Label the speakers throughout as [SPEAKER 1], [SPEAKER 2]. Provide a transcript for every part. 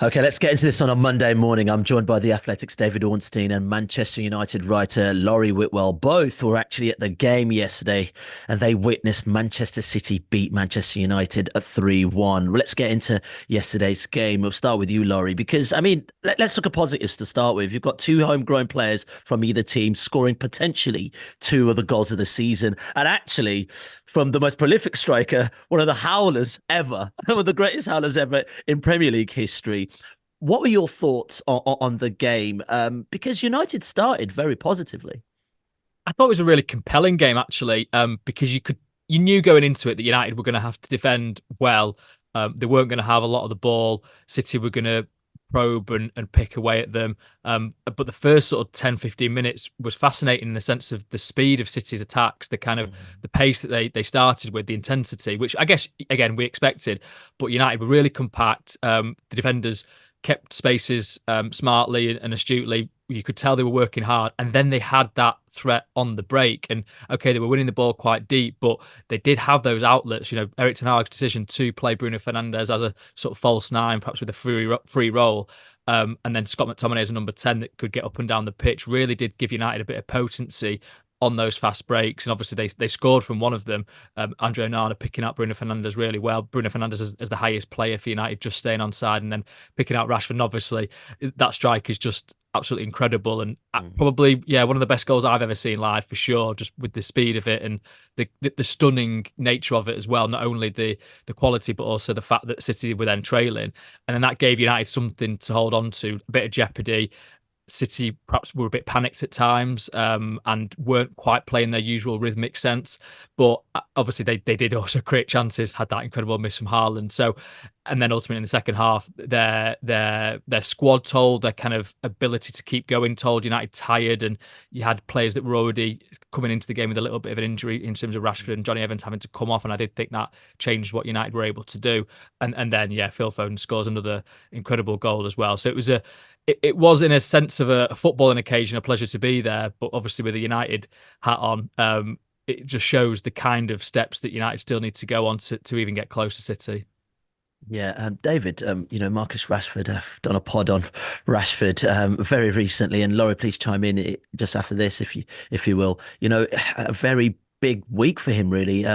[SPEAKER 1] Okay, let's get into this on a Monday morning. I'm joined by the Athletics' David Ornstein and Manchester United writer Laurie Whitwell. Both were actually at the game yesterday and they witnessed Manchester City beat Manchester United at 3-1. Let's get into yesterday's game. We'll start with you, Laurie, because, let's look at positives to start with. You've got two homegrown players from either team scoring potentially two of the goals of the season. And actually, from the most prolific striker, one of the howlers ever, one of the greatest howlers ever in Premier League history. What were your thoughts on the game? Because United started very positively.
[SPEAKER 2] I thought it was a really compelling game actually, because you knew going into it that United were going to have to defend well. They weren't going to have a lot of the ball. City were going to probe and pick away at them. But the first sort of 10, 15 minutes was fascinating in the sense of the speed of City's attacks, the kind of the pace that they started with, the intensity, which I guess again we expected. But United were really compact. The defenders kept spaces smartly and astutely. You could tell they were working hard, and then they had that threat on the break. And okay, they were winning the ball quite deep, but they did have those outlets. You know, Erik Ten Hag's decision to play Bruno Fernandes as a sort of false nine, perhaps with a free role, and then Scott McTominay as a number 10 that could get up and down the pitch, really did give United a bit of potency on those fast breaks. And obviously they scored from one of them. Andre Onana picking out Bruno Fernandes really well. Bruno Fernandes as the highest player for United, just staying on side, and then picking out Rashford. And obviously that strike is just absolutely incredible, and probably one of the best goals I've ever seen live for sure, just with the speed of it and the stunning nature of it as well. Not only the quality, but also the fact that City were then trailing, and then that gave United something to hold on to, a bit of jeopardy. City perhaps were a bit panicked at times, and weren't quite playing their usual rhythmic sense. But obviously they did also create chances, had that incredible miss from Haaland. So, and then ultimately in the second half, their squad told, their kind of ability to keep going told. United tired, and you had players that were already coming into the game with a little bit of an injury in terms of Rashford and Johnny Evans having to come off, and I did think that changed what United were able to do. And then Phil Foden scores another incredible goal as well. So it was in a sense of a footballing occasion, a pleasure to be there. But obviously with a United hat on, it just shows the kind of steps that United still need to go on to even get close to City.
[SPEAKER 1] Yeah, David, Marcus Rashford, I've done a pod on Rashford very recently, and Laurie, please chime in just after this, if you will. A very big week for him, really.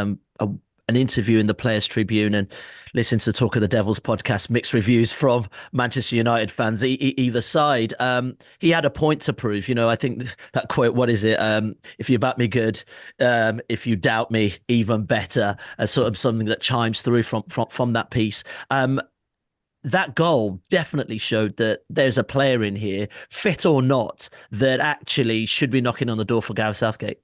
[SPEAKER 1] An interview in the Players Tribune and listen to the Talk of the Devils podcast, mixed reviews from Manchester United fans, either side. He had a point to prove. I think that quote, what is it? If you back me good, if you doubt me, even better. Sort of something that chimes through from that piece. That goal definitely showed that there's a player in here, fit or not, that actually should be knocking on the door for Gareth Southgate.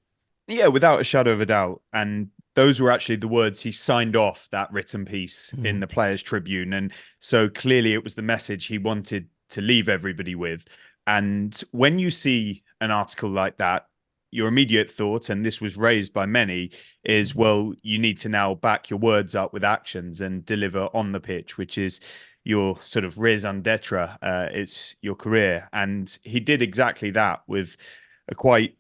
[SPEAKER 3] Yeah, without a shadow of a doubt. And those were actually the words he signed off that written piece in the Players Tribune. And so clearly it was the message he wanted to leave everybody with. And when you see an article like that, your immediate thought, and this was raised by many, is, well, you need to now back your words up with actions and deliver on the pitch, which is your sort of raison d'etre. It's your career. And he did exactly that with a quite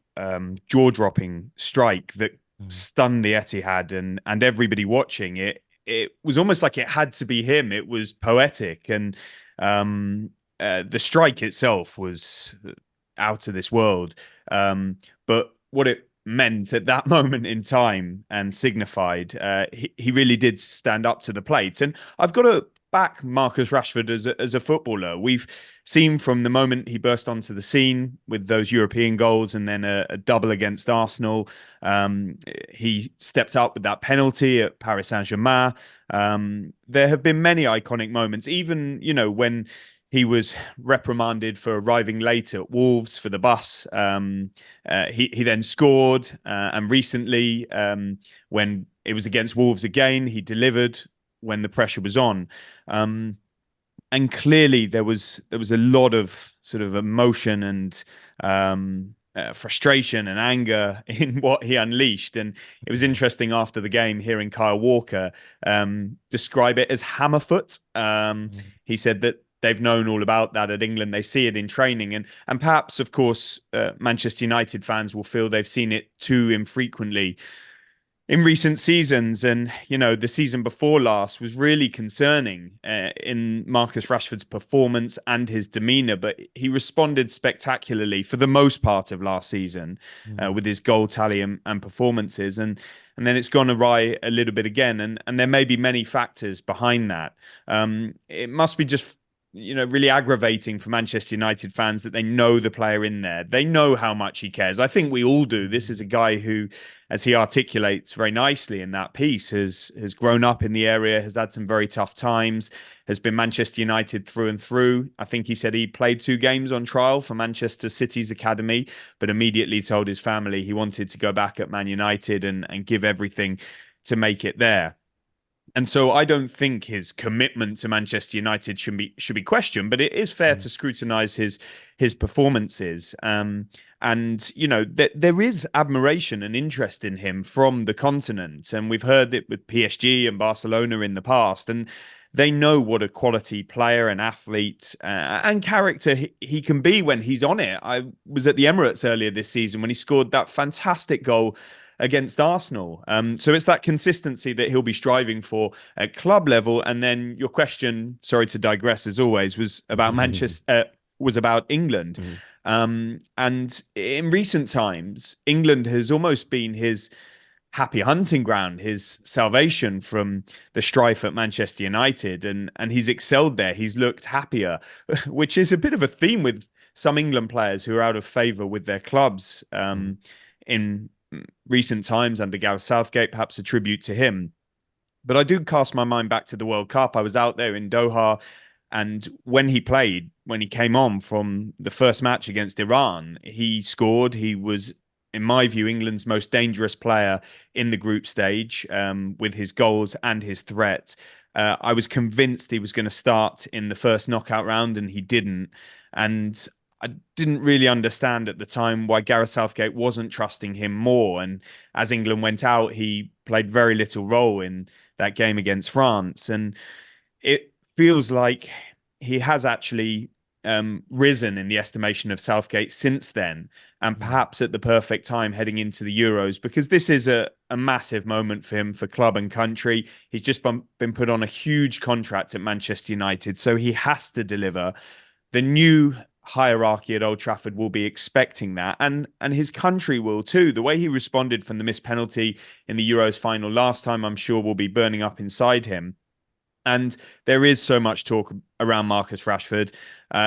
[SPEAKER 3] jaw-dropping strike that stunned the Etihad and everybody watching it. It was almost like it had to be him. It was poetic, and the strike itself was out of this world. But what it meant at that moment in time and signified, he really did stand up to the plate. And I've got to back Marcus Rashford as a footballer. We've seen from the moment he burst onto the scene with those European goals and then a double against Arsenal. He stepped up with that penalty at Paris Saint-Germain. There have been many iconic moments, even, when he was reprimanded for arriving late at Wolves for the bus. He then scored, and recently, when it was against Wolves again, he delivered when the pressure was on. And clearly there was a lot of sort of emotion and frustration and anger in what he unleashed. And it was interesting after the game hearing Kyle Walker describe it as hammerfoot. He said that they've known all about that at England. They see it in training. And perhaps, of course, Manchester United fans will feel they've seen it too infrequently. in recent seasons, and the season before last was really concerning in Marcus Rashford's performance and his demeanour. But he responded spectacularly for the most part of last season with his goal tally and performances, and then it's gone awry a little bit again, and there may be many factors behind that. It must be just really aggravating for Manchester United fans that they know the player in there. They know how much he cares. I think we all do. This is a guy who, as he articulates very nicely in that piece, has grown up in the area, has had some very tough times, has been Manchester United through and through. I think he said he played 2 games on trial for Manchester City's academy, but immediately told his family he wanted to go back at Man United and give everything to make it there. And so I don't think his commitment to Manchester United should be questioned, but it is fair to scrutinise his performances. And there is admiration and interest in him from the continent, and we've heard it with PSG and Barcelona in the past, and they know what a quality player and athlete and character he can be when he's on it. I was at the Emirates earlier this season when he scored that fantastic goal against Arsenal. So it's that consistency that he'll be striving for at club level. And then your question, sorry to digress as always, was about was about England. And in recent times, England has almost been his happy hunting ground, his salvation from the strife at Manchester United. And he's excelled there. He's looked happier, which is a bit of a theme with some England players who are out of favour with their clubs in recent times under Gareth Southgate, perhaps a tribute to him. But I do cast my mind back to the World Cup. I was out there in Doha, and when he came on from the first match against Iran, he scored. He was, in my view, England's most dangerous player in the group stage with his goals and his threat. I was convinced he was going to start in the first knockout round, and he didn't. And I didn't really understand at the time why Gareth Southgate wasn't trusting him more. And as England went out, he played very little role in that game against France. And it feels like he has actually risen in the estimation of Southgate since then, and perhaps at the perfect time heading into the Euros, because this is a massive moment for him, for club and country. He's just been put on a huge contract at Manchester United, so he has to deliver. The new hierarchy at Old Trafford will be expecting that, and his country will too. The way he responded from the missed penalty in the Euros final last time, I'm sure, will be burning up inside him. And there is so much talk around Marcus Rashford.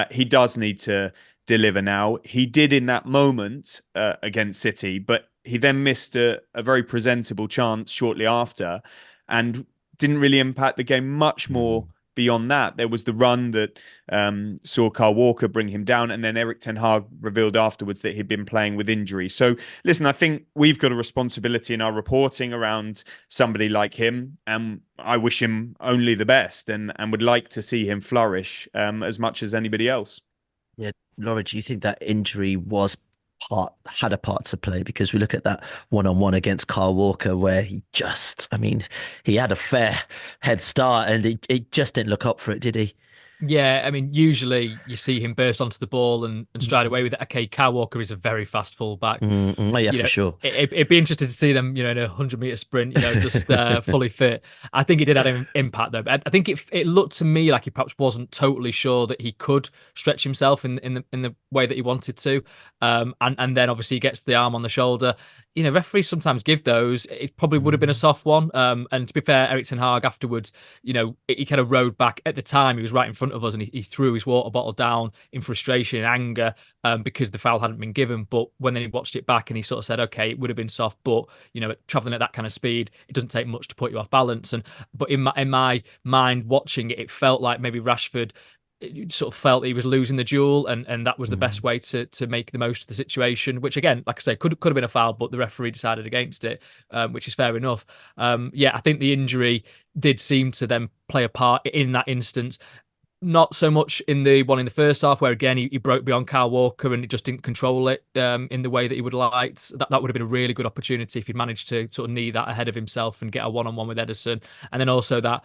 [SPEAKER 3] He does need to deliver now. He did in that moment against City, but he then missed a very presentable chance shortly after and didn't really impact the game much more. Beyond that, there was the run that saw Kyle Walker bring him down, and then Erik Ten Hag revealed afterwards that he'd been playing with injury. So, listen, I think we've got a responsibility in our reporting around somebody like him, and I wish him only the best and would like to see him flourish as much as anybody else.
[SPEAKER 1] Yeah, Laurie, do you think that injury had a part to play? Because we look at that one-on-one against Kyle Walker where he had a fair head start and he just didn't look up for it, did he?
[SPEAKER 2] Yeah, I mean, usually you see him burst onto the ball and stride away with it. Okay, Kyle Walker is a very fast fullback.
[SPEAKER 1] Oh, yeah, for sure.
[SPEAKER 2] It'd be interesting to see them, in a 100-meter sprint, just fully fit. I think it did have an impact, though. But I think it looked to me like he perhaps wasn't totally sure that he could stretch himself in the way that he wanted to. And then obviously he gets the arm on the shoulder. Referees sometimes give those. It probably would have been a soft one. And to be fair, Erik Ten Hag afterwards, he kind of rode back. At the time, he was right in front of us and he threw his water bottle down in frustration and anger because the foul hadn't been given. But when then he watched it back and he sort of said, okay, it would have been soft, but traveling at that kind of speed, it doesn't take much to put you off balance. But in my mind watching it, it felt like maybe Rashford sort of felt he was losing the duel, and that was the best way to make the most of the situation, which again, like I say, could have been a foul, but the referee decided against it, which is fair enough. I think the injury did seem to then play a part in that instance. Not so much in the one in the first half, where again he broke beyond Kyle Walker and it just didn't control it in the way that he would have liked. That would have been a really good opportunity if he'd managed to sort of knee that ahead of himself and get a one-on-one with Ederson. And then also that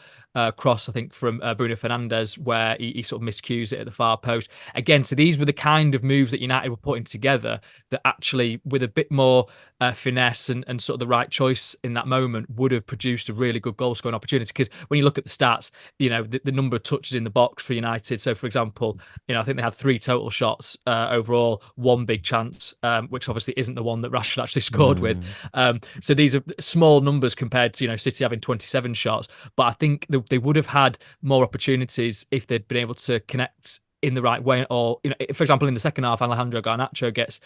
[SPEAKER 2] cross, I think, from Bruno Fernandes, where he sort of miscues it at the far post. Again, so these were the kind of moves that United were putting together that actually, with a bit more finesse and sort of the right choice in that moment would have produced a really good goal scoring opportunity. Because when you look at the stats, the number of touches in the box for United. So, for example, I think they had 3 total shots overall, 1 big chance, which obviously isn't the one that Rashford actually scored with. So these are small numbers compared to City having 27 shots. But I think they would have had more opportunities if they'd been able to connect in the right way. Or for example, in the second half, Alejandro Garnacho gets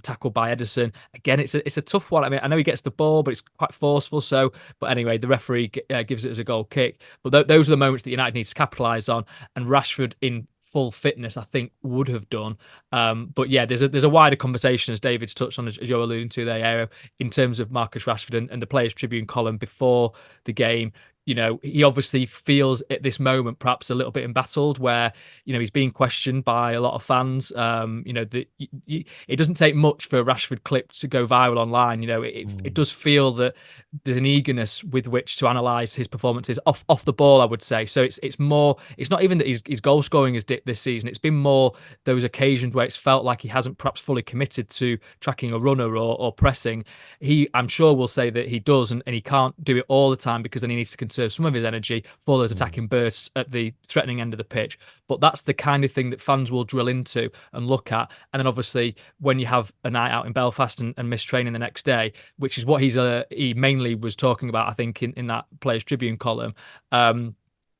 [SPEAKER 2] tackled by Ederson. Again, it's a tough one. I mean, I know he gets the ball, but it's quite forceful. So, but anyway, the referee gives it as a goal kick. But those are the moments that United needs to capitalise on, and Rashford in full fitness, I think, would have done. But yeah, there's a wider conversation, as David's touched on, as you're alluding to there, Ayo, in terms of Marcus Rashford and the Players Tribune column before the game. He obviously feels at this moment perhaps a little bit embattled, where he's being questioned by a lot of fans. It doesn't take much for a Rashford clip to go viral online. It does feel that there's an eagerness with which to analyse his performances off the ball, I would say. So it's more. It's not even that his goal scoring has dipped this season. It's been more those occasions where it's felt like he hasn't perhaps fully committed to tracking a runner or pressing. I'm sure, will say that he does, and he can't do it all the time, because then he needs to conserve some of his energy for those attacking bursts at the threatening end of the pitch. But that's the kind of thing that fans will drill into and look at. And then obviously when you have a night out in Belfast and miss training the next day, which is what he mainly was talking about, I think, in that Players Tribune column,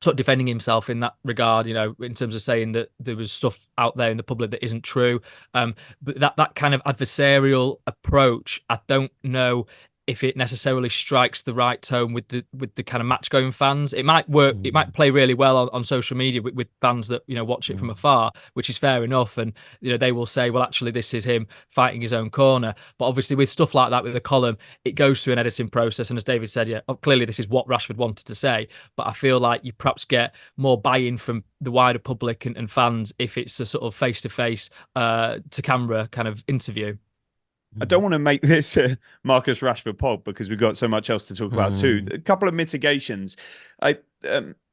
[SPEAKER 2] defending himself in that regard, in terms of saying that there was stuff out there in the public that isn't true. But that kind of adversarial approach, I don't know if it necessarily strikes the right tone with the kind of match going fans. It might work. It might play really well on social media with fans that watch it from afar, which is fair enough. And they will say, well, actually, this is him fighting his own corner. But obviously, with stuff like that, with the column, it goes through an editing process. And as David said, clearly this is what Rashford wanted to say. But I feel like you perhaps get more buy-in from the wider public and fans if it's a sort of face-to-face to camera kind of interview.
[SPEAKER 3] I don't want to make this a Marcus Rashford pod, because we've got so much else to talk about too. A couple of mitigations. I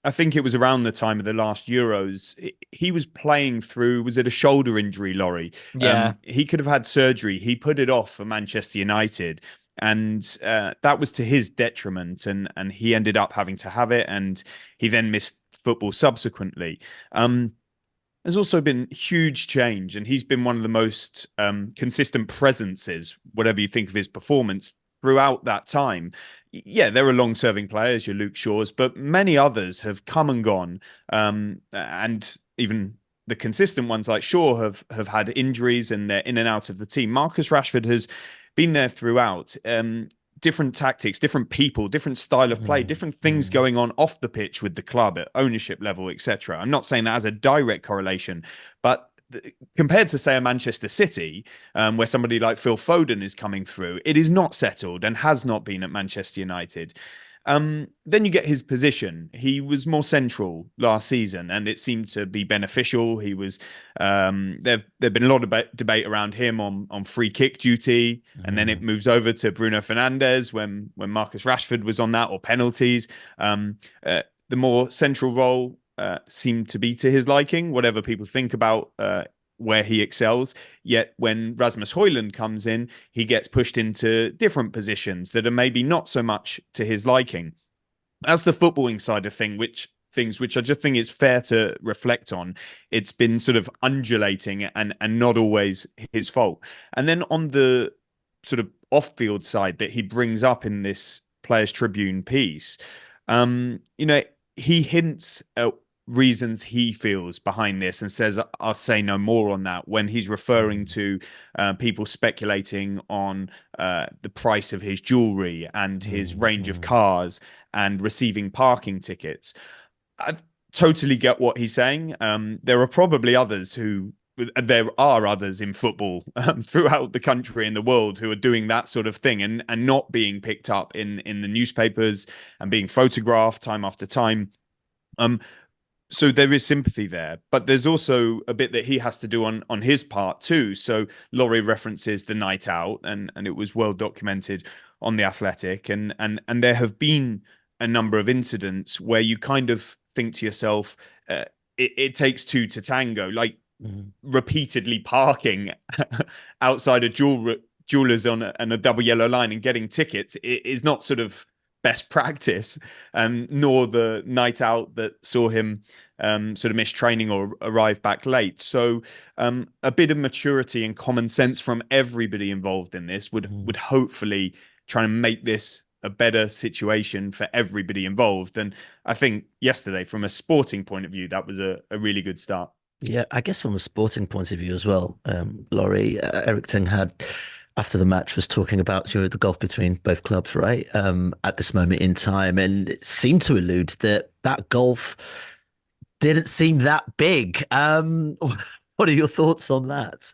[SPEAKER 3] think it was around the time of the last Euros. He was playing through, was it a shoulder injury, Laurie?
[SPEAKER 2] Yeah.
[SPEAKER 3] He could have had surgery. He put it off for Manchester United. And that was to his detriment. And he ended up having to have it. And he then missed football subsequently. There's also been huge change, and he's been one of the most consistent presences, whatever you think of his performance, throughout that time. Yeah, there are long-serving players, your Luke Shaws, but many others have come and gone, and even the consistent ones like Shaw have had injuries and they're in and out of the team. Marcus Rashford has been there throughout. Different tactics, different people, different style of play, different things going on off the pitch with the club at ownership level, etc. I'm not saying that as a direct correlation, but compared to, say, a Manchester City, where somebody like Phil Foden is coming through, it is not settled and has not been at Manchester United. Then you get his position. He was more central last season, and it seemed to be beneficial. He was there've been a lot of debate around him on free kick duty, and then it moves over to Bruno Fernandes when Marcus Rashford was on that, or penalties. The more central role seemed to be to his liking, whatever people think about where he excels. Yet when Rasmus Højlund comes in, he gets pushed into different positions that are maybe not so much to his liking. That's the footballing side of which I just think is fair to reflect on. It's been sort of undulating and not always his fault. And then on the sort of off-field side that he brings up in this Players Tribune piece, he hints at reasons he feels behind this and says, I'll say no more on that, when he's referring to people speculating on the price of his jewelry and his range of cars and receiving parking tickets. I totally get what he's saying. There are probably others there are others in football throughout the country and the world who are doing that sort of thing and not being picked up in the newspapers and being photographed time after time. So there is sympathy there, but there's also a bit that he has to do on his part too. So Laurie references the night out, and it was well documented on The Athletic, and there have been a number of incidents where you kind of think to yourself, it takes two to tango, like repeatedly parking outside a jewelers on a double yellow line and getting tickets is not sort of best practice, nor the night out that saw him sort of miss training or arrive back late. So a bit of maturity and common sense from everybody involved in this would hopefully try and make this a better situation for everybody involved. And I think yesterday, from a sporting point of view, that was a really good start.
[SPEAKER 1] Yeah, I guess from a sporting point of view as well, Laurie, Erik Ten Hag, after the match, was talking about the gulf between both clubs, right? At this moment in time, and it seemed to allude that that gulf didn't seem that big. What are your thoughts on that?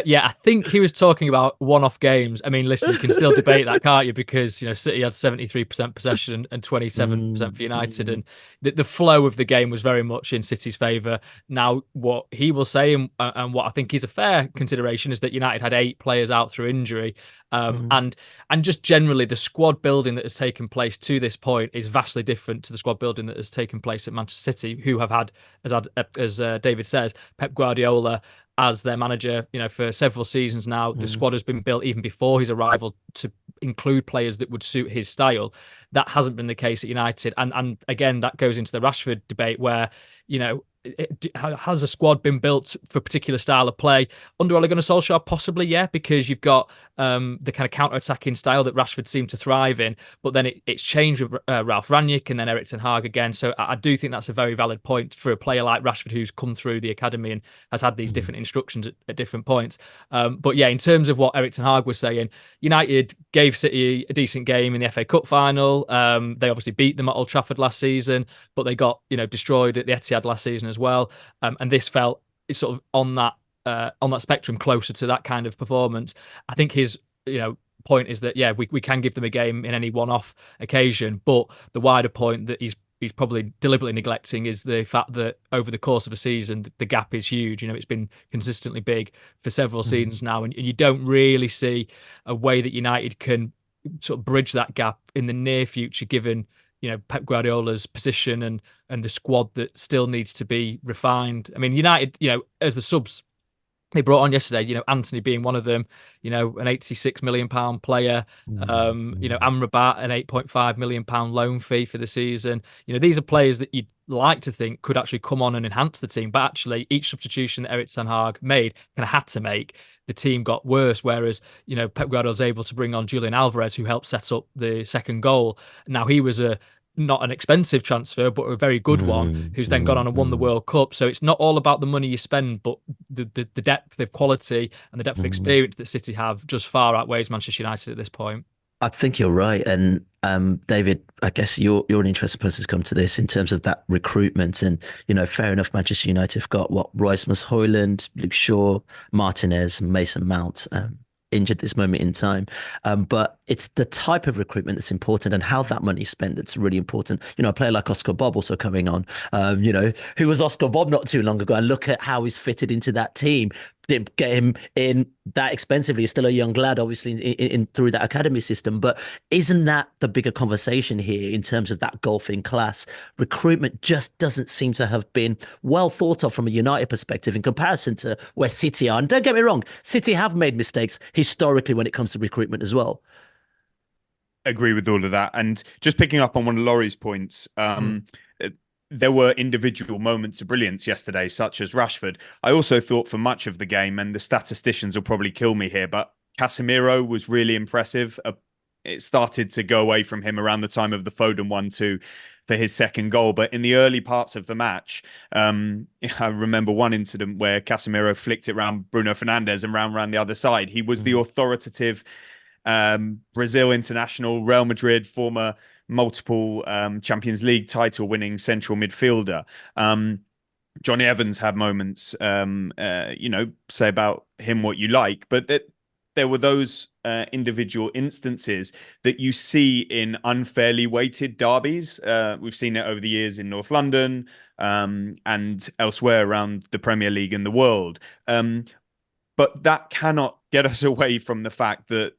[SPEAKER 2] Yeah, I think he was talking about one-off games. I mean, listen, you can still debate that, can't you? Because City had 73% possession and 27% for United, and the flow of the game was very much in City's favour. Now, what he will say, and what I think is a fair consideration, is that United had 8 players out through injury, and just generally the squad building that has taken place to this point is vastly different to the squad building that has taken place at Manchester City, who have had, as David says, Pep Guardiola as their manager, for several seasons now. The squad has been built even before his arrival to include players that would suit his style. That hasn't been the case at United. And again, that goes into the Rashford debate where, has a squad been built for a particular style of play? Under Ole Gunnar Solskjaer, possibly, yeah, because you've got the kind of counter-attacking style that Rashford seemed to thrive in, but then it's changed with Ralph Rangnick and then Erik Ten Hag again. So I do think that's a very valid point for a player like Rashford who's come through the academy and has had these different instructions at different points. But yeah, in terms of what Erik Ten Hag was saying, United gave City a decent game in the FA Cup final. They obviously beat them at Old Trafford last season, but they got destroyed at the Etihad last season as well. And this felt sort of on that spectrum closer to that kind of performance. I think his point is that we can give them a game in any one-off occasion, but the wider point that he's probably deliberately neglecting is the fact that over the course of a season the gap is huge. It's been consistently big for several seasons now, and you don't really see a way that United can sort of bridge that gap in the near future, given Pep Guardiola's position and the squad that still needs to be refined. I mean, United, as the subs they brought on yesterday, Anthony being one of them, an 86 million pound player, Amrabat, an 8.5 million pound loan fee for the season. These are players that you'd like to think could actually come on and enhance the team, but actually each substitution that Erik Ten Hag made kind of had to make, the team got worse. Whereas, Pep Guardiola was able to bring on Julian Alvarez, who helped set up the second goal. Now he was not an expensive transfer, but a very good one, who's then gone on and won the World Cup. So it's not all about the money you spend, but the depth of quality and the depth of experience that City have just far outweighs Manchester United at this point.
[SPEAKER 1] I think you're right. And David, I guess you're an interested person to come to this in terms of that recruitment. And, fair enough, Manchester United have got Royce Højlund, Luke Shaw, Martinez, Mason Mount. Injured this moment in time. But it's the type of recruitment that's important and how that money is spent that's really important. A player like Oscar Bob also coming on, who was Oscar Bob not too long ago, and look at how he's fitted into that team. Didn't get him in that expensively. He's still a young lad, obviously, in through that academy system. But isn't that the bigger conversation here in terms of that golfing class? Recruitment just doesn't seem to have been well thought of from a United perspective in comparison to where City are. And don't get me wrong, City have made mistakes historically when it comes to recruitment as well.
[SPEAKER 3] Agree with all of that. And just picking up on one of Laurie's points, there were individual moments of brilliance yesterday, such as Rashford. I also thought for much of the game, and the statisticians will probably kill me here, but Casemiro was really impressive. It started to go away from him around the time of the Foden 1-2 for his second goal. But in the early parts of the match, I remember one incident where Casemiro flicked it around Bruno Fernandes and round the other side. He was the authoritative Brazil international, Real Madrid, former multiple Champions League title winning central midfielder. Johnny Evans had moments, say about him what you like, but there were those individual instances that you see in unfairly weighted derbies. We've seen it over the years in North London and elsewhere around the Premier League and the world. But that cannot get us away from the fact that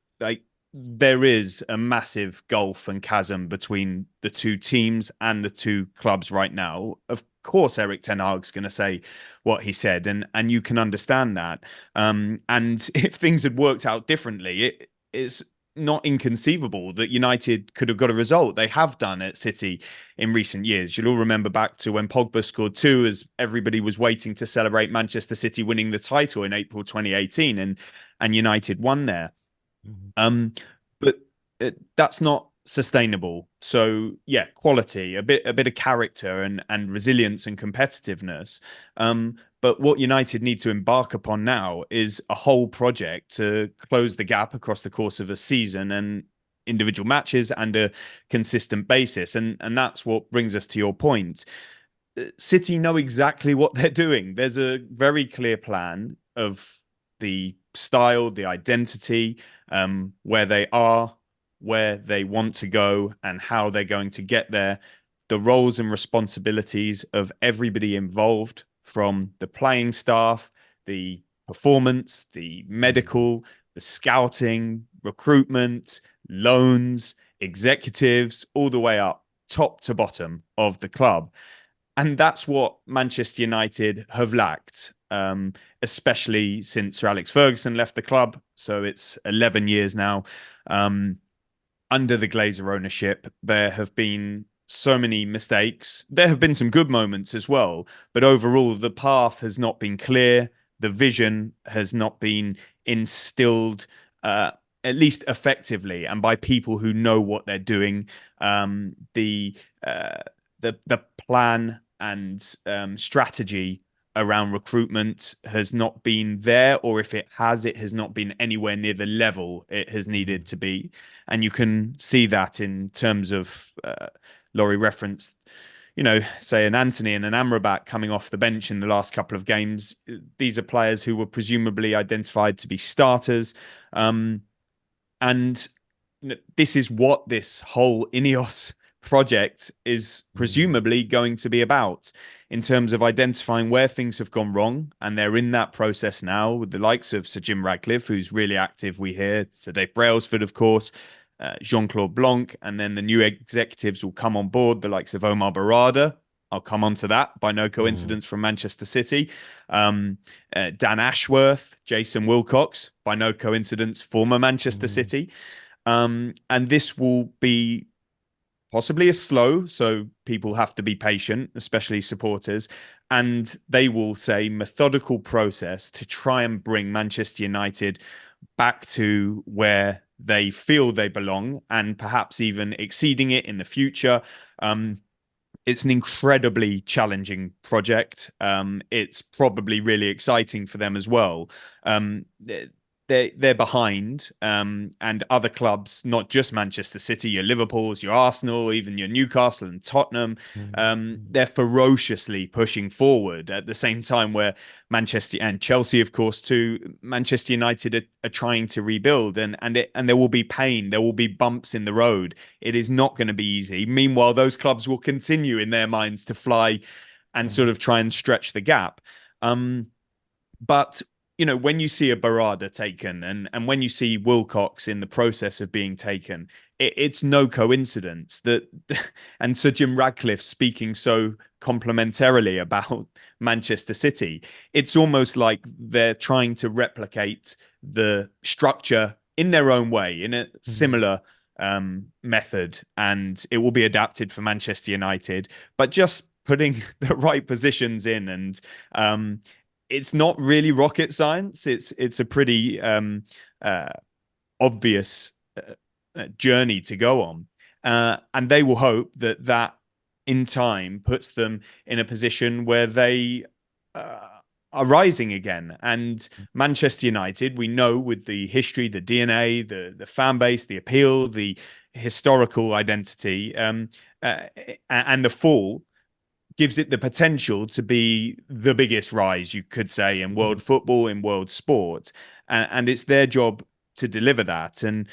[SPEAKER 3] there is a massive gulf and chasm between the two teams and the two clubs right now. Of course, Erik Ten Hag's going to say what he said, and you can understand that. And if things had worked out differently, it is not inconceivable that United could have got a result. They have done at City in recent years. You'll all remember back to when Pogba scored two, as everybody was waiting to celebrate Manchester City winning the title in April 2018, and United won there.
[SPEAKER 1] Mhm.
[SPEAKER 3] But that's not sustainable. So yeah, quality, a bit of character and resilience and competitiveness. But what United need to embark upon now is a whole project to close the gap across the course of a season and individual matches and a consistent basis. And that's what brings us to your point. City know exactly what they're doing. There's a very clear plan of the style, the identity, where they are, where they want to go, and how they're going to get there. The roles and responsibilities of everybody involved, from the playing staff, the performance, the medical, the scouting, recruitment, loans, executives, all the way up, top to bottom of the club. And that's what Manchester United have lacked, especially since Sir Alex Ferguson left the club. So it's 11 years now. Under the Glazer ownership, there have been so many mistakes. There have been some good moments as well, but overall, the path has not been clear. The vision has not been instilled, at least effectively, and by people who know what they're doing. The plan and strategy around recruitment has not been there, or if it has, it has not been anywhere near the level it has needed to be. And you can see that in terms of Laurie referenced, say an Anthony and an Amrabat coming off the bench in the last couple of games. These are players who were presumably identified to be starters. And this is what this whole Ineos project is presumably going to be about, in terms of identifying where things have gone wrong. And they're in that process now with the likes of Sir Jim Ratcliffe, who's really active, we hear, Sir Dave Brailsford, of course, Jean-Claude Blanc, and then the new executives will come on board, the likes of Omar Barada. I'll come on to that, by no coincidence, from Manchester City. Dan Ashworth, Jason Wilcox, by no coincidence, former Manchester City. And this will be possibly a slow, so people have to be patient, especially supporters, and they will say methodical process to try and bring Manchester United back to where they feel they belong, and perhaps even exceeding it in the future. It's an incredibly challenging project. It's probably really exciting for them as well. They're behind, and other clubs, not just Manchester City, your Liverpools, your Arsenal, even your Newcastle and Tottenham, they're ferociously pushing forward at the same time where Manchester and Chelsea, of course, too, Manchester United are trying to rebuild, and there will be pain, there will be bumps in the road. It is not going to be easy. Meanwhile, those clubs will continue in their minds to fly and sort of try and stretch the gap. But when you see a Barada taken, and when you see Wilcox in the process of being taken, it's no coincidence that, and Sir Jim Ratcliffe speaking so complimentarily about Manchester City, it's almost like they're trying to replicate the structure in their own way, in a similar method, and it will be adapted for Manchester United, but just putting the right positions in. And it's not really rocket science. It's a pretty obvious journey to go on, and they will hope that in time puts them in a position where they are rising again. And Manchester United, we know, with the history, the DNA, the fan base, the appeal, the historical identity, and the fall, gives it the potential to be the biggest rise, you could say, in world football, in world sport. And it's their job to deliver that. And,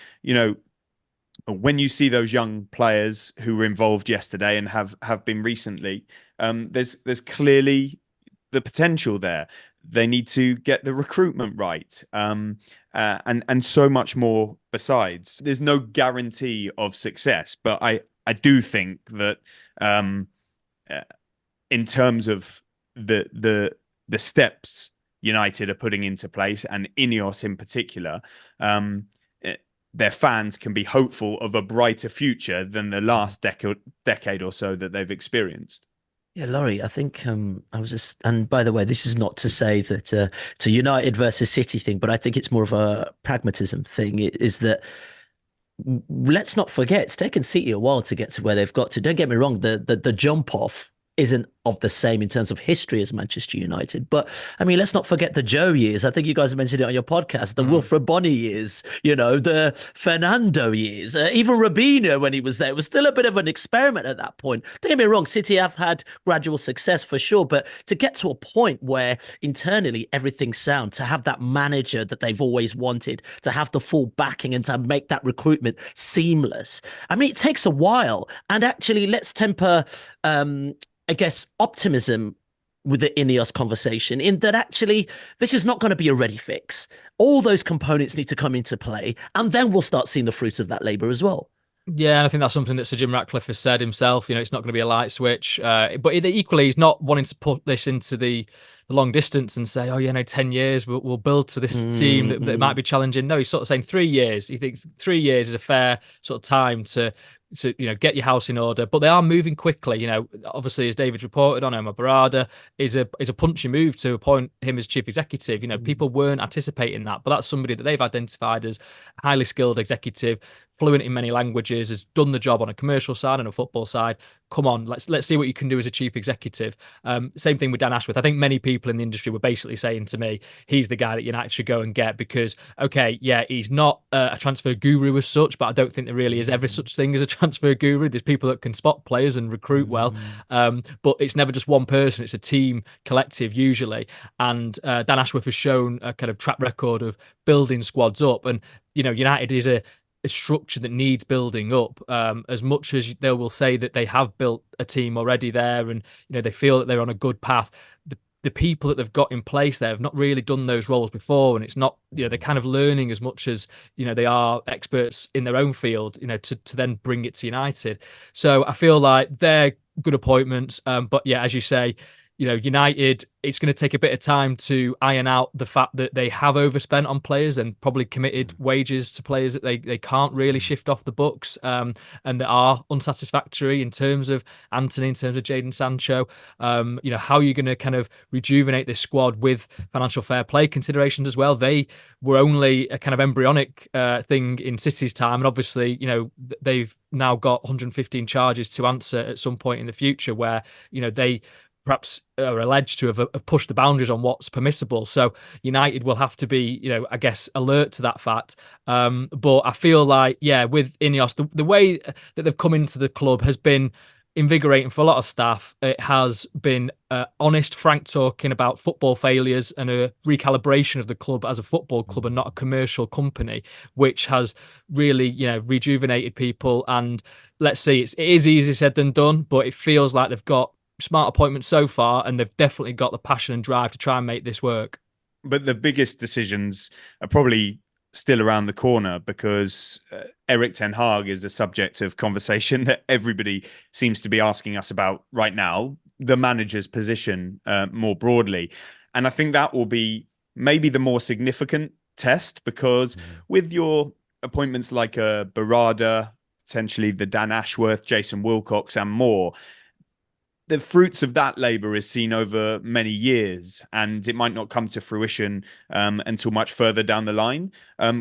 [SPEAKER 3] when you see those young players who were involved yesterday and have been recently, there's clearly the potential there. They need to get the recruitment right, and so much more besides. There's no guarantee of success, but I do think that uh, in terms of the steps United are putting into place, and Ineos in particular, their fans can be hopeful of a brighter future than the last decade or so that they've experienced.
[SPEAKER 1] Yeah, Laurie, I think I was just, and by the way, this is not to say that it's a United versus City thing, but I think it's more of a pragmatism thing. It is that let's not forget it's taken City a while to get to where they've got to. Don't get me wrong, the jump off isn't of the same in terms of history as Manchester United. But I mean, let's not forget the Joe years. I think you guys have mentioned it on your podcast, the Wilfred Bonny years, the Fernando years, even Robinho when he was there. It was still a bit of an experiment at that point. Don't get me wrong, City have had gradual success for sure, but to get to a point where internally everything's sound, to have that manager that they've always wanted, to have the full backing and to make that recruitment seamless. I mean, it takes a while. And actually, let's temper I guess, optimism with the Ineos conversation in that actually this is not going to be a ready fix. All those components need to come into play, and then we'll start seeing the fruits of that labour as well.
[SPEAKER 2] Yeah, and I think that's something that Sir Jim Ratcliffe has said himself. It's not going to be a light switch. But equally, he's not wanting to put this into the long distance and say, oh, 10 years, we'll build to this team that might be challenging. No, he's sort of saying 3 years. He thinks 3 years is a fair sort of time to get your house in order. But they are moving quickly. Obviously, as David's reported on, Omar Barada is a punchy move to appoint him as chief executive. People weren't anticipating that, but that's somebody that they've identified as a highly skilled executive, fluent in many languages, has done the job on a commercial side and a football side. Come on, let's see what you can do as a chief executive. Same thing with Dan Ashworth. I think many people in the industry were basically saying to me, he's the guy that United should go and get because, okay, yeah, he's not a transfer guru as such, but I don't think there really is ever such thing as a transfer guru. There's people that can spot players and recruit well, but it's never just one person. It's a team collective usually. And Dan Ashworth has shown a kind of track record of building squads up. And, United is a structure that needs building up, as much as they will say that they have built a team already there and they feel that they're on a good path. The people that they've got in place there have not really done those roles before, and it's not they're kind of learning as much as they are experts in their own field to then bring it to United. So I feel like they're good appointments, but yeah, as you say, United, it's going to take a bit of time to iron out the fact that they have overspent on players and probably committed wages to players that they can't really shift off the books, and that are unsatisfactory in terms of Anthony, in terms of Jadon Sancho. How are you going to kind of rejuvenate this squad with financial fair play considerations as well? They were only a kind of embryonic thing in City's time, and obviously, they've now got 115 charges to answer at some point in the future where, they perhaps are alleged to have pushed the boundaries on what's permissible. So United will have to be, I guess, alert to that fact. But I feel like, yeah, with Ineos, the way that they've come into the club has been invigorating for a lot of staff. It has been honest, frank talking about football failures and a recalibration of the club as a football club and not a commercial company, which has really, rejuvenated people. And let's see, it is easier said than done, but it feels like they've got smart appointments so far, and they've definitely got the passion and drive to try and make this work.
[SPEAKER 3] But the biggest decisions are probably still around the corner because Erik Ten Hag is a subject of conversation that everybody seems to be asking us about right now, the manager's position more broadly. And I think that will be maybe the more significant test because with your appointments like Barada, potentially the Dan Ashworth, Jason Wilcox and more, the fruits of that labour is seen over many years, and it might not come to fruition until much further down the line.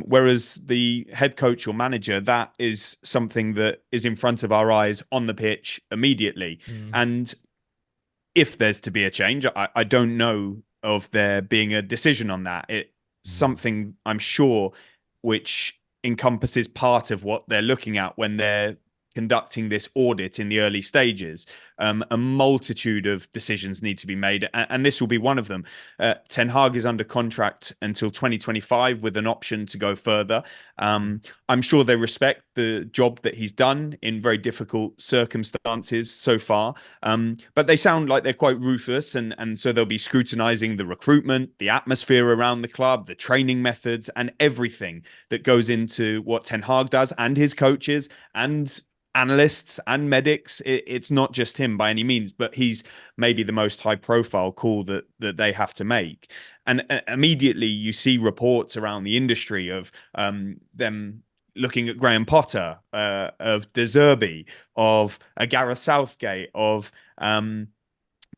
[SPEAKER 3] Whereas the head coach or manager, that is something that is in front of our eyes on the pitch immediately. And if there's to be a change, I don't know of there being a decision on that. It's something I'm sure which encompasses part of what they're looking at when they're conducting this audit in the early stages. A multitude of decisions need to be made, and this will be one of them. Ten Hag is under contract until 2025 with an option to go further. I'm sure they respect the job that he's done in very difficult circumstances so far, but they sound like they're quite ruthless, and so they'll be scrutinizing the recruitment, the atmosphere around the club, the training methods, and everything that goes into what Ten Hag does, and his coaches and analysts and medics. It's not just him by any means, but he's maybe the most high profile call that they have to make. And immediately you see reports around the industry of them looking at Graham Potter, of De Zerbi, of Gareth Southgate, of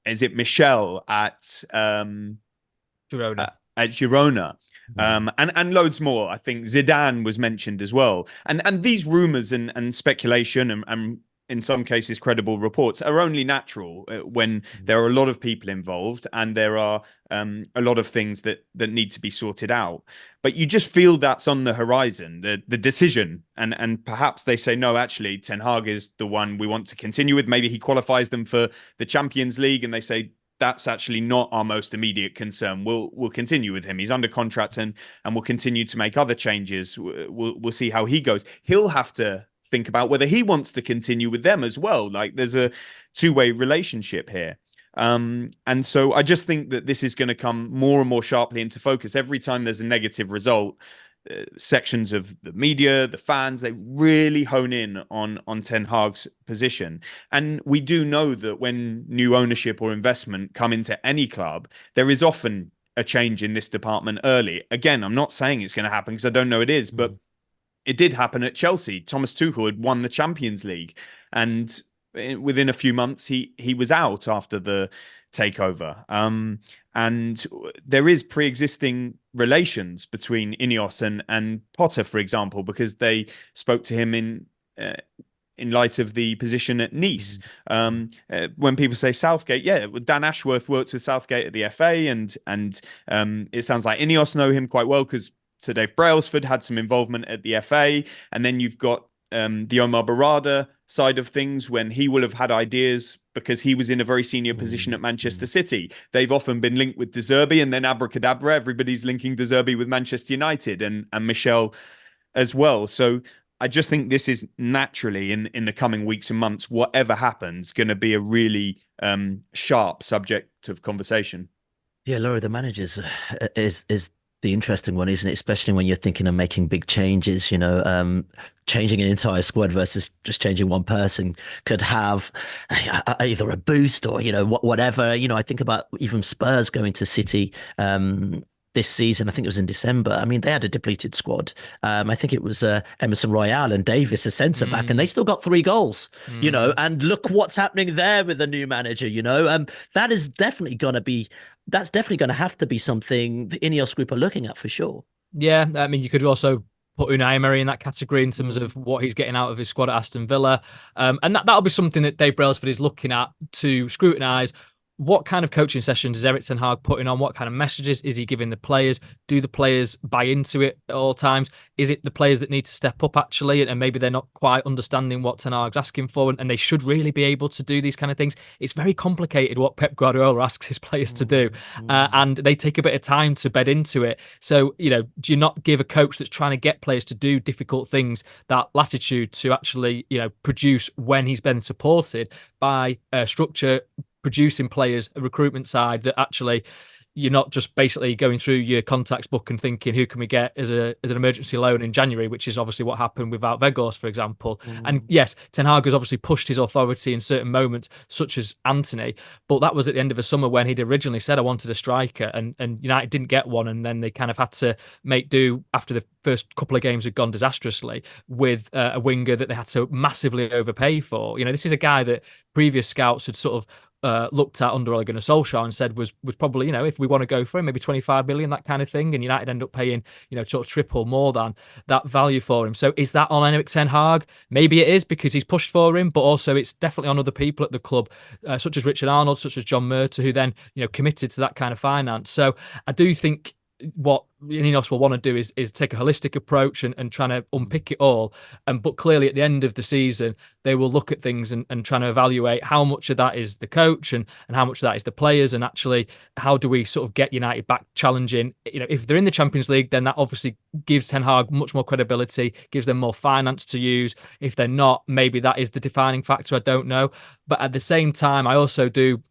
[SPEAKER 3] is it Michel at
[SPEAKER 2] Girona.
[SPEAKER 3] At Girona. And loads more. I think Zidane was mentioned as well. And these rumors and speculation and in some cases credible reports are only natural when there are a lot of people involved and there are a lot of things that need to be sorted out. But you just feel that's on the horizon, the decision. And perhaps they say, no, actually, Ten Hag is the one we want to continue with. Maybe he qualifies them for the Champions League and they say, that's actually not our most immediate concern. We'll continue with him. He's under contract and we'll continue to make other changes. We'll see how he goes. He'll have to think about whether he wants to continue with them as well. Like there's a two-way relationship here. And so I just think that this is going to come more and more sharply into focus. Every time there's a negative result, sections of the media, the fans, they really hone in on Ten Hag's position. And we do know that when new ownership or investment come into any club, there is often a change in this department early. Again, I'm not saying it's going to happen because I don't know it is, but it did happen at Chelsea. Thomas Tuchel had won the Champions League, and within a few months he was out after the takeover. And there is pre-existing relations between Ineos and Potter, for example, because they spoke to him in light of the position at Nice. When people say Southgate, yeah, Dan Ashworth worked with Southgate at the FA, and it sounds like Ineos know him quite well because Sir Dave Brailsford had some involvement at the FA, and then you've got the Omar Barada side of things when he will have had ideas because he was in a very senior position at Manchester City. They've often been linked with De Zerbi, and then abracadabra, everybody's linking De Zerbi with Manchester United and Michel as well. So I just think this is naturally in the coming weeks and months, whatever happens, going to be a really sharp subject of conversation.
[SPEAKER 1] Yeah, Laurie, the managers is the interesting one, isn't it? Especially when you're thinking of making big changes, changing an entire squad versus just changing one person could have either a boost or, whatever. I think about even Spurs going to City this season. I think it was in December. I mean, they had a depleted squad. I think it was Emerson Royale and Davis, a centre back, and they still got 3 goals, and look what's happening there with the new manager, that is definitely going to be, that's definitely going to have to be something the Ineos group are looking at for sure.
[SPEAKER 2] Yeah, I mean, you could also put Unai Emery in that category in terms of what he's getting out of his squad at Aston Villa. And that'll be something that Dave Brailsford is looking at to scrutinise. What kind of coaching sessions is Erik ten Hag putting on? What kind of messages is he giving the players? Do the players buy into it at all times? Is it the players that need to step up actually, and maybe they're not quite understanding what Ten Hag's asking for, and they should really be able to do these kind of things? It's very complicated what Pep Guardiola asks his players to do, and they take a bit of time to bed into it. So, do you not give a coach that's trying to get players to do difficult things that latitude to actually, produce when he's been supported by structure, producing players, a recruitment side that actually you're not just basically going through your contacts book and thinking who can we get as an emergency loan in January, which is obviously what happened without Weghorst, for example. And yes, Ten Hag has obviously pushed his authority in certain moments, such as Anthony, but that was at the end of the summer when he'd originally said I wanted a striker, and United didn't get one, and then they kind of had to make do after the first couple of games had gone disastrously with a winger that they had to massively overpay for. This is a guy that previous scouts had sort of looked at under Ole Gunnar Solskjaer and said was probably, if we want to go for him, maybe 25 million, that kind of thing, and United end up paying, sort of triple more than that value for him. So is that on Erik ten Hag? Maybe it is because he's pushed for him, but also it's definitely on other people at the club, such as Richard Arnold, such as John Murtagh, who then, committed to that kind of finance. So I do think what Ineos will want to do is take a holistic approach and trying to unpick it all. But clearly at the end of the season, they will look at things and trying to evaluate how much of that is the coach and how much of that is the players, and actually how do we sort of get United back challenging. If they're in the Champions League, then that obviously gives Ten Hag much more credibility, gives them more finance to use. If they're not, maybe that is the defining factor. I don't know. But at the same time, I also do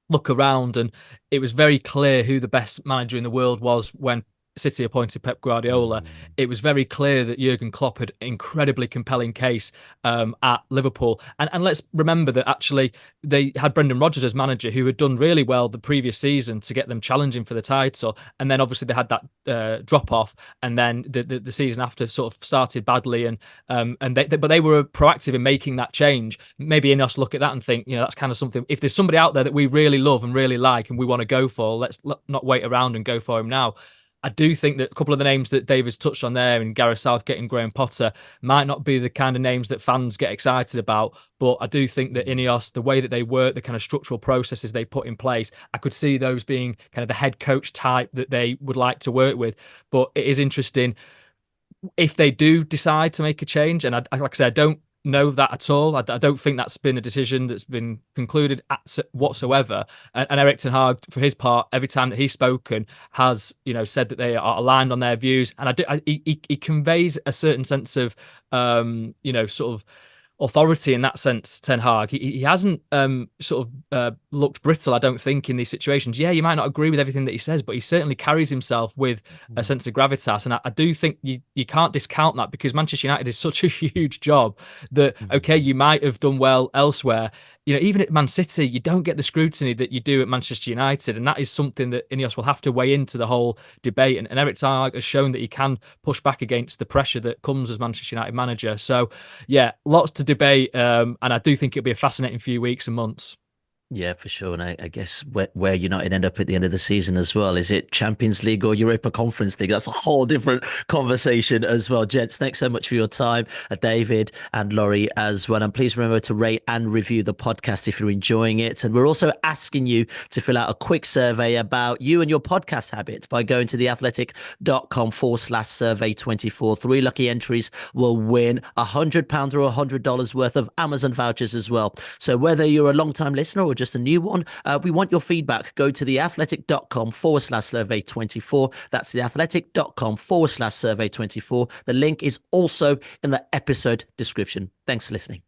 [SPEAKER 2] look around, and it was very clear who the best manager in the world was when City appointed Pep Guardiola. It was very clear that Jurgen Klopp had an incredibly compelling case at Liverpool. And let's remember that actually they had Brendan Rodgers as manager, who had done really well the previous season to get them challenging for the title. And then obviously they had that drop off, and then the season after sort of started badly. But they were proactive in making that change. Maybe Ineos look at that and think, that's kind of something. If there's somebody out there that we really love and really like and we want to go for, let's not wait around and go for him now. I do think that a couple of the names that David's touched on there, and Gareth Southgate and Graham Potter, might not be the kind of names that fans get excited about. But I do think that Ineos, the way that they work, the kind of structural processes they put in place, I could see those being kind of the head coach type that they would like to work with. But it is interesting if they do decide to make a change. And like I said, I don't know that at all. I don't think that's been a decision that's been concluded whatsoever. And Erik Ten Hag, for his part, every time that he's spoken, has said that they are aligned on their views, and he conveys a certain sense of sort of authority in that sense. Ten Hag, he hasn't looked brittle, I don't think, in these situations. Yeah, you might not agree with everything that he says, but he certainly carries himself with a sense of gravitas, and I do think you can't discount that, because Manchester United is such a huge job that, okay, you might have done well elsewhere. Even at Man City, you don't get the scrutiny that you do at Manchester United, and that is something that Ineos will have to weigh into the whole debate. And Erik Ten Hag has shown that he can push back against the pressure that comes as Manchester United manager. So, yeah, lots to debate, and I do think it'll be a fascinating few weeks and months.
[SPEAKER 1] Yeah, for sure. And I guess where United end up at the end of the season as well. Is it Champions League or Europa Conference League? That's a whole different conversation as well. Gents, thanks so much for your time, David and Laurie as well. And please remember to rate and review the podcast if you're enjoying it. And we're also asking you to fill out a quick survey about you and your podcast habits by going to theathletic.com/survey24. 3 lucky entries will win £100 or $100 worth of Amazon vouchers as well. So whether you're a long-time listener or just a new one, we want your feedback. Go to theathletic.com/survey24. That's theathletic.com/survey24. The link is also in the episode description. Thanks for listening.